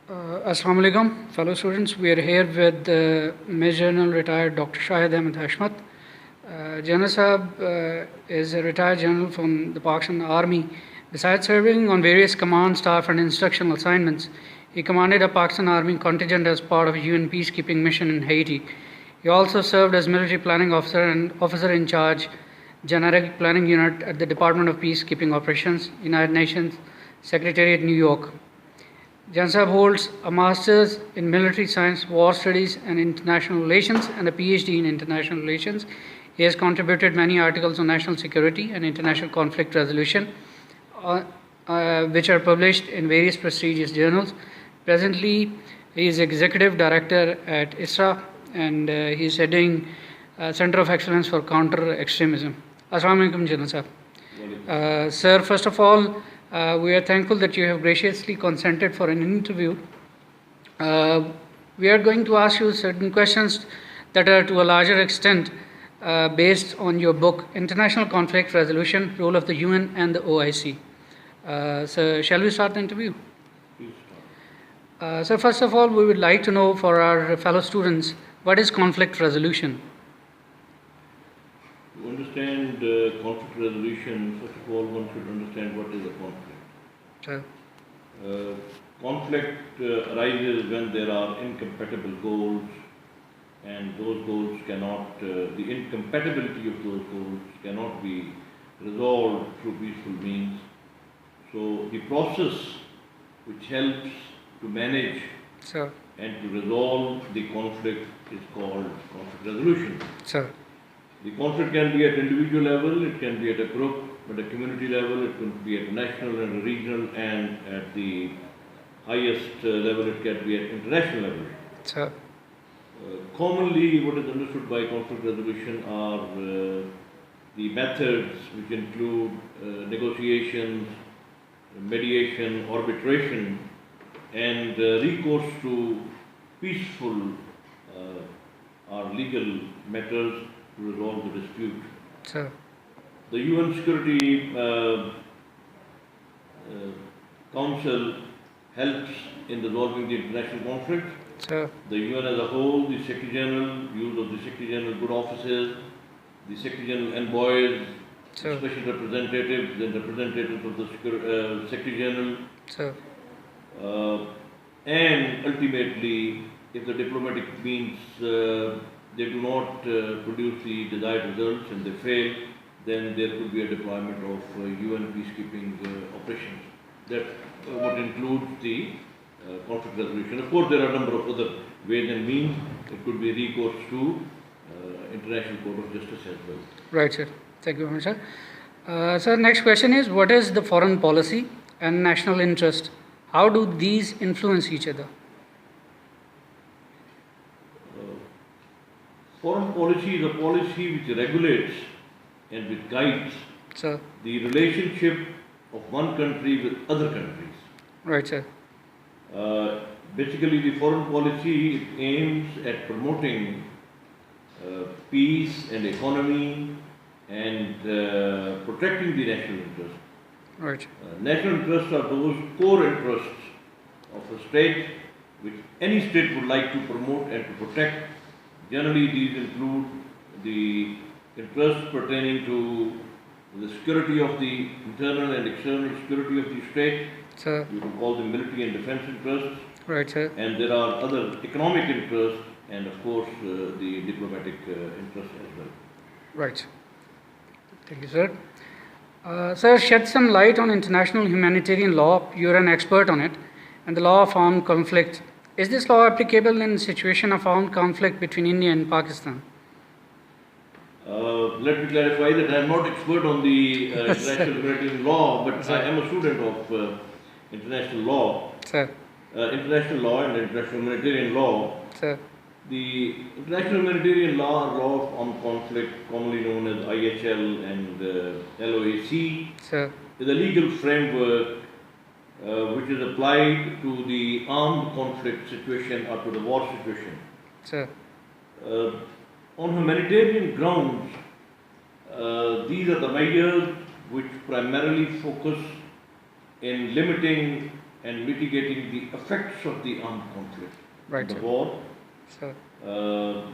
Assalamu alaikum, fellow students. We are here with Major General retired Dr. Shahid Ahmad Hashmat. General Sahab is a retired general from the Pakistan Army. Besides serving on various command, staff, and instructional assignments, he commanded a Pakistan Army contingent as part of a UN peacekeeping mission in Haiti. He also served as military planning officer and officer in charge, Generic Planning Unit at the Department of Peacekeeping Operations, United Nations Secretariat, New York. Jansab holds a master's in military science, war studies, and international relations, and a PhD in international relations. He has contributed many articles on national security and international conflict resolution, which are published in various prestigious journals. Presently, he is executive director at ISSRA, and he is heading Center of Excellence for Counter Extremism. Assalamu alaikum, General Sahab. Sir, first of all, we are thankful that you have graciously consented for an interview. We are going to ask you certain questions that are to a larger extent based on your book, International Conflict Resolution, Role of the UN and the OIC. So, shall we start the interview? So, first of all, we would like to know for our fellow students, what is conflict resolution? To understand conflict resolution, first of all, one should understand what is a conflict. Sure. Conflict arises when there are incompatible goals, and those goals cannot, the incompatibility of those goals cannot be resolved through peaceful means. So the process which helps to manage Sure. and to resolve the conflict is called conflict resolution. Sure. The conflict can be at individual level, it can be at a group, at a community level, it can be at a national and a regional, and at the highest level it can be at international level. Sure. Commonly what is understood by conflict resolution are the methods which include negotiations, mediation, arbitration, and recourse to peaceful or legal matters to resolve the dispute. Sure. The UN Security Council helps in resolving the international conflict. Sure. The UN as a whole, the Secretary General, use of the Secretary General good offices, the Secretary General envoys, Sure. special representatives and representatives of the Secretary General. Sure. And ultimately, if the diplomatic means they do not produce the desired results and they fail, then there could be a deployment of UN peacekeeping operations. That would include the conflict resolution. Of course, there are a number of other ways and means. It could be recourse to International Court of Justice as well. Right, sir. Thank you very much, sir. Sir, next question is, what is the foreign policy and national interest? How do these influence each other? Foreign policy is a policy which regulates and which guides Sir. the relationship of one country with other countries. Right, sir. Basically, the foreign policy aims at promoting peace and economy and protecting the national interest. Right. National interests are those core interests of a state which any state would like to promote and to protect. Generally, these include the interests pertaining to the security of the internal and external security of the state. Sir. You can call them military and defense interests. Right, sir. And there are other economic interests and, of course, the diplomatic interests as well. Right. Thank you, sir. Sir, shed some light on international humanitarian law. You're an expert on it, and the law of armed conflict. Is this law applicable in situation of armed conflict between India and Pakistan? Let me clarify that I am not expert on the international humanitarian law, but I am a student of international law. Sir. International law and international humanitarian law. Sir. The international humanitarian law or law of armed conflict, commonly known as IHL and LOAC, Sir. is a legal framework which is applied to the armed conflict situation or to the war situation. Sir. On humanitarian grounds, these are the measures which primarily focus in limiting and mitigating the effects of the armed conflict, Right, the sir. war. Sir.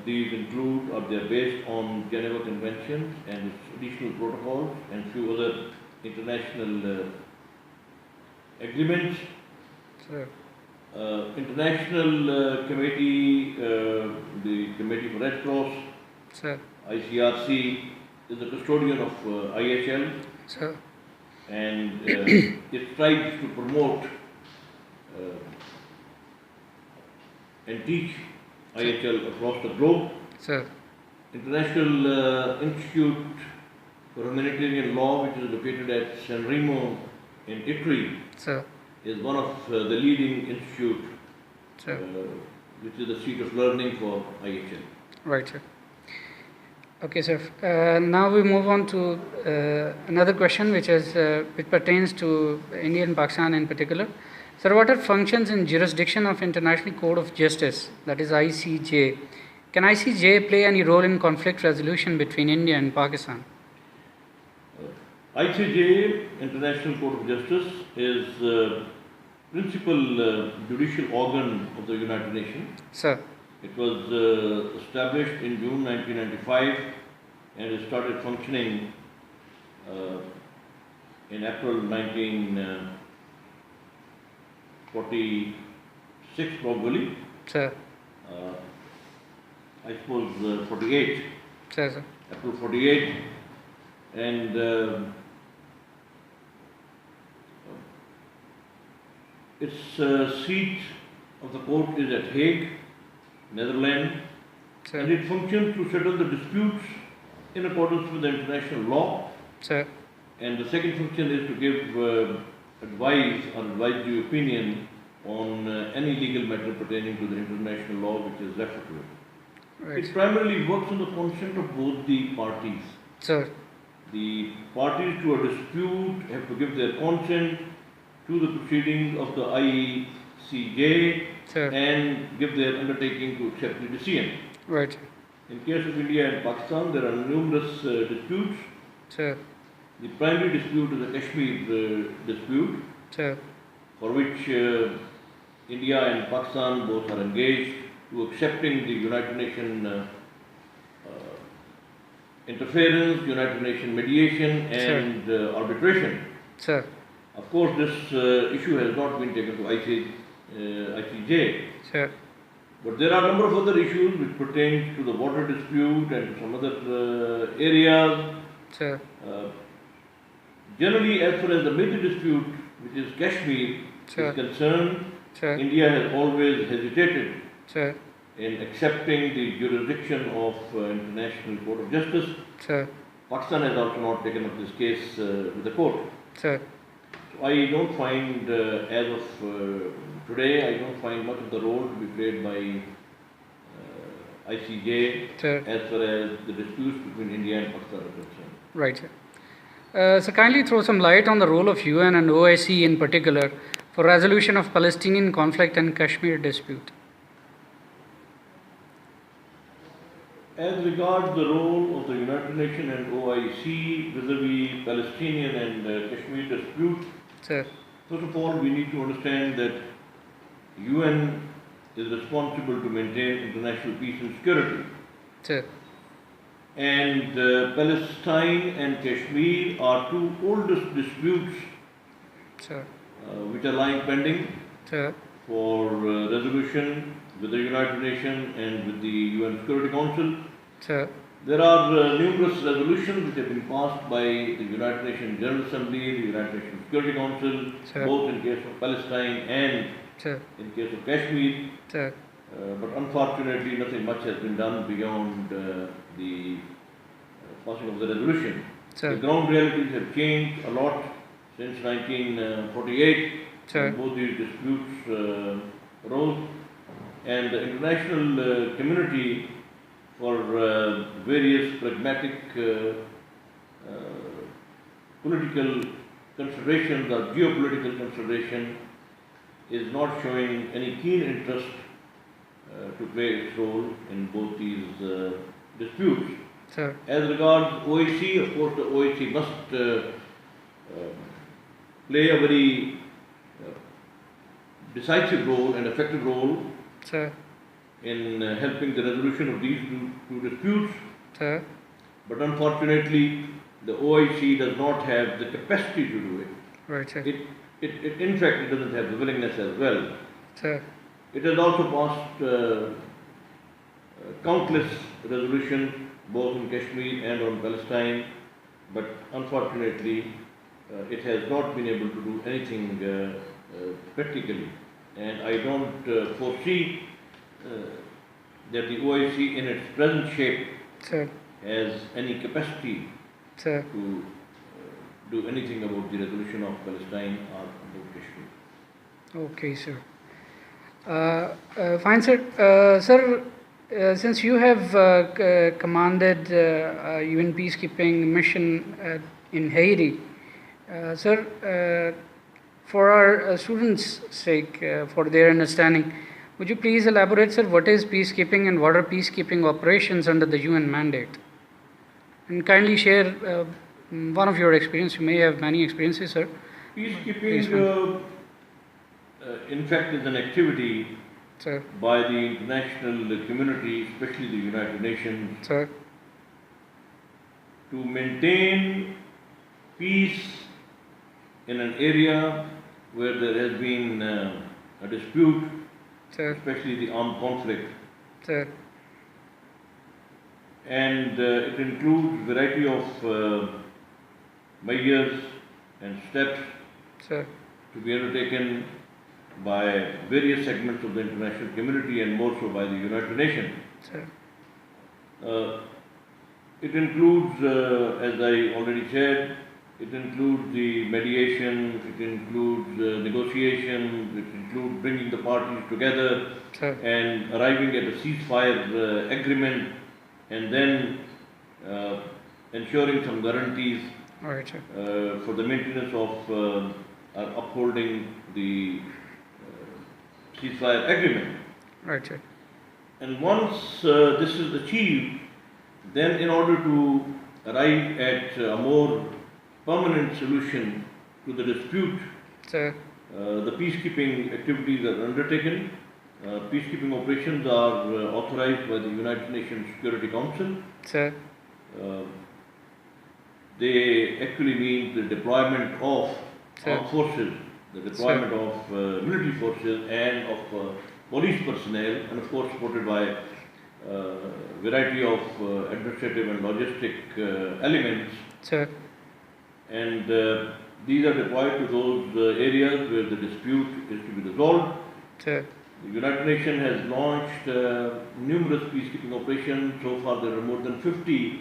These include, or they are based on Geneva Conventions and its additional protocols and few other international agreements. Sir. International Committee, the Committee for Red Cross, Sir. ICRC, is the custodian of IHL, Sir. and it strives to promote and teach IHL across the globe. Sir. International Institute for Humanitarian Law, which is located at San Remo in Italy, Sir. is one of the leading institute, Sir. which is the seat of learning for IHL. Right, sir. Okay, sir. Now we move on to another question, which pertains to India and Pakistan in particular. Sir, what are functions and jurisdiction of International Court of Justice, that is ICJ? Can ICJ play any role in conflict resolution between India and Pakistan? ICJ, International Court of Justice, is principal judicial organ of the United Nations. Sir. It was established in June 1995 and it started functioning in April 1946 probably. Sir. I suppose 48. Sir. April 48, and its seat of the court is at Hague, Netherlands, Sir. and it functions to settle the disputes in accordance with the international law. Sir. And the second function is to give advice or advisory opinion on any legal matter pertaining to the international law which is referred to it. Right. It primarily works on the consent of both the parties. Sir. The parties to a dispute have to give their consent to the proceedings of the ICJ Sir. and give their undertaking to accept the decision. Right. In case of India and Pakistan, there are numerous disputes. Sir. The primary dispute is the Kashmir dispute, Sir. for which India and Pakistan both are engaged to accepting the United Nations interference, United Nations mediation and arbitration. Sir. Of course, this issue has not been taken to ICJ. Sir. But there are a number of other issues which pertain to the water dispute and some other areas. Sir. Generally, as far as the major dispute, which is Kashmir, is concerned, India has always hesitated in accepting the jurisdiction of International Court of Justice. Pakistan has also not taken up this case with the court. So I don't find, as of today, I don't find much of the role to be played by ICJ as far as the disputes between India and Pakistan are concerned. Right, sir. So kindly throw some light on the role of UN and OIC in particular for resolution of Palestinian conflict and Kashmir dispute. As regards the role of the United Nations and OIC vis-a-vis Palestinian and Kashmir dispute, first of all, we need to understand that UN is responsible to maintain international peace and security. And Palestine and Kashmir are two oldest disputes which are lying pending for resolution with the United Nations and with the UN Security Council. There are numerous resolutions which have been passed by the United Nations General Assembly, the United Nations Security Council, both in case of Palestine and in case of Kashmir. But unfortunately, nothing much has been done beyond the passing of the resolution. The ground realities have changed a lot since 1948, when both these disputes arose, and the international community, for various pragmatic political considerations or geopolitical consideration, is not showing any keen interest to play its role in both these disputes. As regards OIC, of course, the OIC must play a very decisive role and effective role Sir. in helping the resolution of these two disputes. Sir. But unfortunately, the OIC does not have the capacity to do it. Right, sir. In fact, it doesn't have the willingness as well. Sir. It has also passed countless resolutions, both in Kashmir and on Palestine, but unfortunately, it has not been able to do anything practically. And I don't foresee that the OIC in its present shape Sir. has any capacity Sir. to do anything about the resolution of Palestine or about Kashmir. Okay, sir. Fine, sir. Sir, since you have commanded UN peacekeeping mission in Haiti, sir, for our students' sake, for their understanding, would you please elaborate, sir, what is peacekeeping and what are peacekeeping operations under the UN mandate? And kindly share one of your experiences. You may have many experiences, sir. Peacekeeping, in fact, is an activity Sir. by the international community, especially the United Nations, Sir. to maintain peace in an area where there has been a dispute, Sir. especially the armed conflict. Sir. And it includes a variety of measures and steps Sir. to be undertaken by various segments of the international community and more so by the United Nations. Sir. It includes, as I already said, it includes the mediation, it includes negotiations, it includes bringing the parties together Sir. and arriving at a ceasefire agreement, and then ensuring some guarantees All right, sir. for the maintenance of upholding the ceasefire agreement. Right, sir. And once this is achieved, then in order to arrive at a more permanent solution to the dispute, Sir. the peacekeeping activities are undertaken. Peacekeeping operations are authorized by the United Nations Security Council. Sir. They actually mean the deployment of armed forces, the deployment of military forces and of police personnel, and of course supported by a variety of administrative and logistic elements. Sir. And these are deployed to those areas where the dispute is to be resolved. Sir. The United Nations has launched numerous peacekeeping operations. So far there are more than 50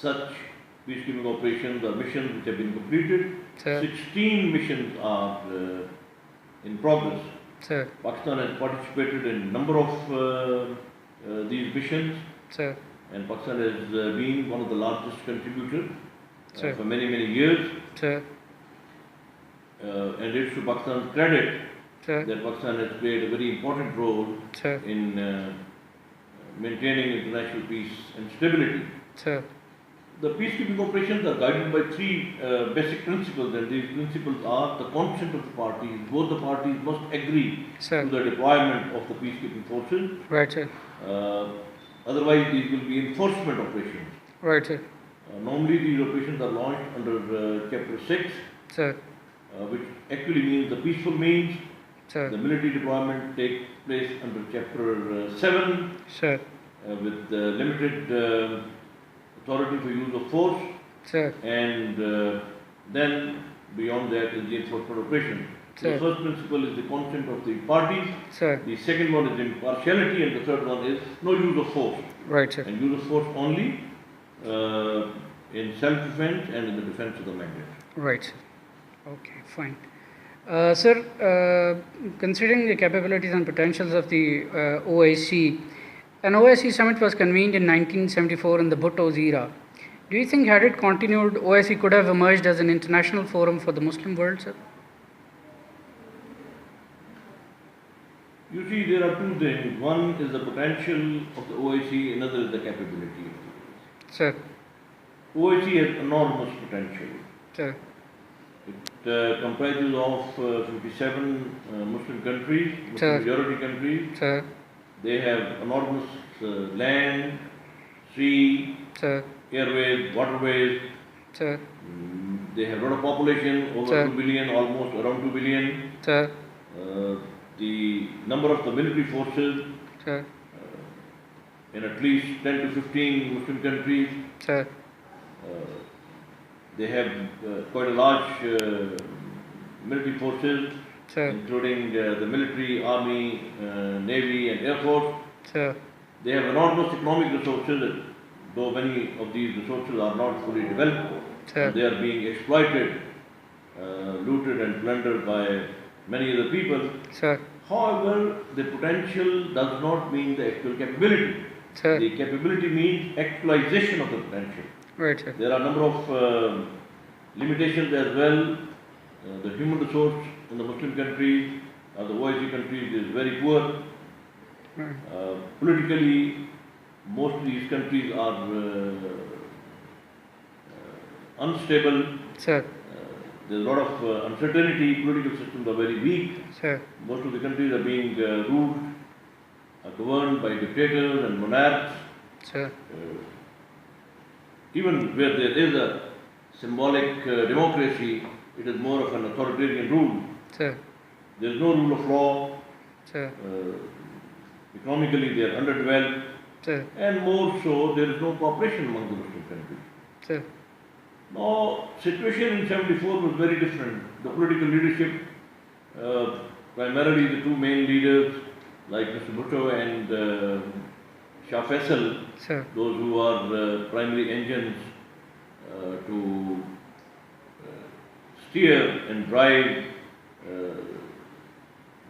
such peacekeeping operations or missions which have been completed. Sir. 16 missions are in progress. Sir. Pakistan has participated in a number of these missions. Sir. And Pakistan has been one of the largest contributors for many, many years. Sir. And it's to Pakistan's credit Sir. that Pakistan has played a very important role Sir. in maintaining international peace and stability. Sir. The peacekeeping operations are guided by three basic principles, and these principles are the consent of the parties. Both the parties must agree Sir. to the deployment of the peacekeeping forces. Right, sir. Otherwise, these will be enforcement operations. Right, sir. Normally, these operations are launched under Chapter 6, Sir. which actually means the peaceful means. Sir. The military deployment takes place under Chapter 7, Sir. with limited authority for use of force, Sir. and then beyond that is the enforcement operation. So the first principle is the consent of the parties. Sir. The second one is impartiality, and the third one is no use of force. Right, sir. And use of force only in self-defense and in the defense of the mandate. Right, sir. Okay, fine. Sir, considering the capabilities and potentials of the OIC, an OIC summit was convened in 1974 in the Bhutto's era. Do you think had it continued, OIC could have emerged as an international forum for the Muslim world, sir? You see, there are two things. One is the potential of the OIC, another is the capability of the OIC. Sir. OIC has enormous potential. Sir. It comprises of 57 Muslim countries, Sir. Muslim majority countries. Sir. They have enormous land, sea, Sir. airways, waterways. Sir. They have a lot of population, over Sir. 2 billion, almost around 2 billion. Sir. The number of the military forces Sir. in at least 10 to 15 Muslim countries. Sir. They have quite a large military forces, Sir. including the military, army, navy and air force. Sir. They have enormous economic resources, though many of these resources are not fully developed. Sir. They are being exploited, looted and plundered by many other people. Sir. However, the potential does not mean the actual capability. Sir. The capability means actualization of the potential. Right, sir. There are a number of limitations as well. The human resource in the Muslim countries, the OIC countries is very poor. Right. Politically, most of these countries are unstable. Sir. There's a lot of uncertainty. Political systems are very weak. Sir. Most of the countries are being ruled, governed by dictators and monarchs. Sir. Even where there is a symbolic democracy, it is more of an authoritarian rule. Sir. There is no rule of law. Sir. Economically, they are underdeveloped. Sir. And more so, there is no cooperation among the Muslim countries. Sir. Now, situation in 74 was very different. The political leadership, primarily the two main leaders, like Mr. Bhutto and Shah Faisal, Sir. those who are primary engines to steer and drive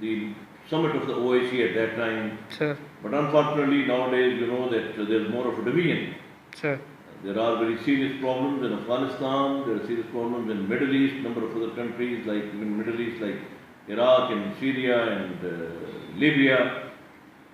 the summit of the OIC at that time. Sir. But unfortunately, nowadays, you know that there's more of a division. Sir. There are very serious problems in Afghanistan, there are serious problems in Middle East, number of other countries like in Middle East like Iraq and Syria and Libya.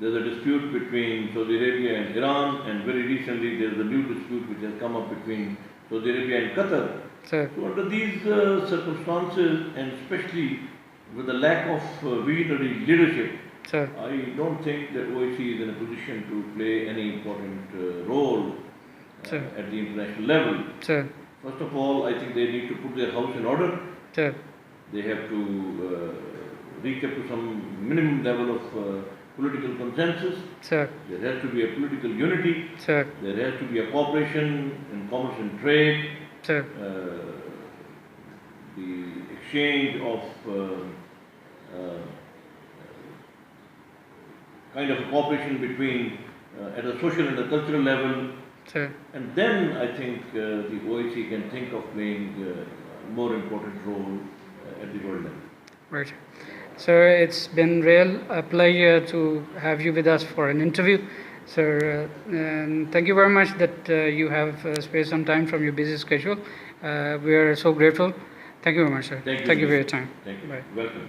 There's a dispute between Saudi Arabia and Iran, and very recently there's a new dispute which has come up between Saudi Arabia and Qatar. Sir. So under these circumstances, and especially with the lack of visionary leadership, Sir. I don't think that OIC is in a position to play any important role at the international level. Sir. First of all, I think they need to put their house in order. Sir. They have to reach up to some minimum level of political consensus. Sir. There has to be a political unity. Sir. There has to be a cooperation in commerce and trade. Sir. The exchange of kind of a cooperation between at a social and a cultural level. Sir. And then I think the OIC can think of playing a more important role at the world level. Right. Sir, it's been a pleasure to have you with us for an interview. Sir, and thank you very much that you have spared some time from your busy schedule. We are so grateful. Thank you very much, sir. Thank you for your time. Thank you. Bye. Welcome.